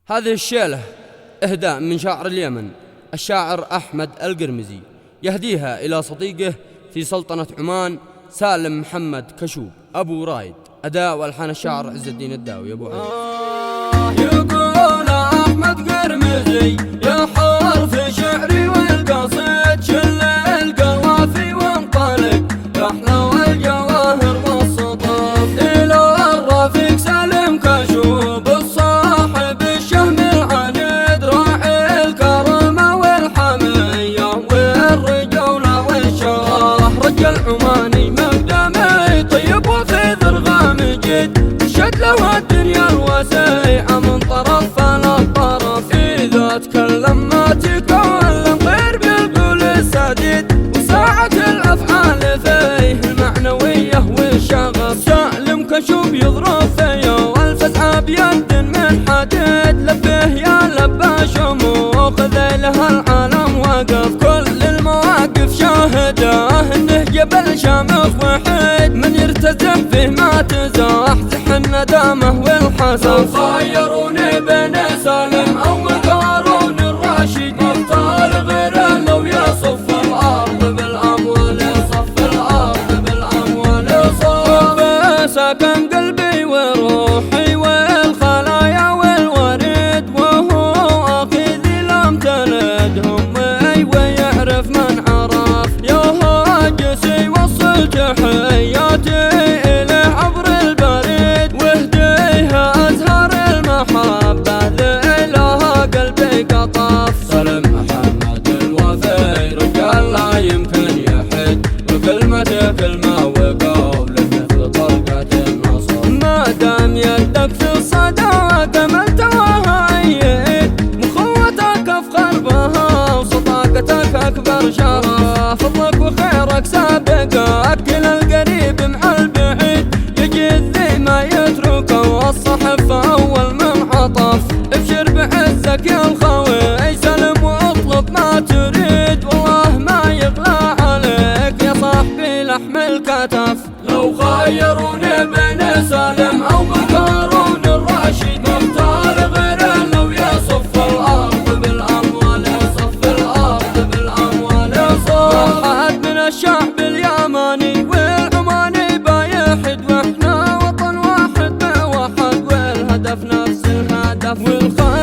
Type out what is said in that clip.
هذه الشيلة إهداء من شاعر اليمن الشاعر أحمد القرمزي، يهديها إلى صديقه في سلطنة عمان سالم محمد كشوب أبو رايد. أداء والحان الشاعر عز الدين الداوي أبو علي. يقول أحمد قرمزي يا حرف شعري والقصيد، شل القوافي وانطلق رحلة والجواهر والصدف إلى الرفيق سالم كشوب الصاحب الشهم العنيد، راعي الكرامة والحمية والرجولة والشرف، رجل عماني مقدمي طيب وفي ذرغام جد، الشد له الدنيا الواسعة من طرف للطرف، إذا تكلم ما تكلم غير بالقول السديد، وساعة الأفعال فيه المعنوية والشغف، سالم كشوب يضرب فيه والفتحة بيد من حديد، لبه يا لبى شموخ ذيله العالم وقف، كل المواقف شاهده انه جبل شامخ وحيد، من يرتزم فيه ما تزاحزح الندامه والحسد، خيروني بين سالم او مقارون الراشد، مختار غيره لو يصف الارض بالاموال، يصف الارض بالاموال صف، سكن قلبي وروحي والخلايا والوريد، وهو اخي ذي لم تلدهم ويعرف من عرف، يا هاجسي وصل تحياتي إليه عبر البريد، واهديها أزهار المحبة لإله قلبي قطف، سالم محمد الوفي رجال لا يمكن يحد، وكلمته كلمة وقوله مثل طلقة النصر، ما دام يدك في الصدى كملت وهايد، مخوتك افخر بها وصداقتك اكبر شرف، فضلك وخيرك سابقك كل القريب مع البعيد، يجي الذي ما يتركه والصحب فاول من عطف، ابشر بعزك يا الخوي سلم واطلب ما تريد، والله ما يغلى عليك يا صاحبي لحم الكتف، لو خيروني بين سالم او مقارون الراشد، مختار غيره لو يصف الارض بالاموال، يصف الارض بالاموال صف، واحد من الشعب اليماني والعماني بايحد، واحنا وطن واحد بوحد والهدف نفس الهدف، والخير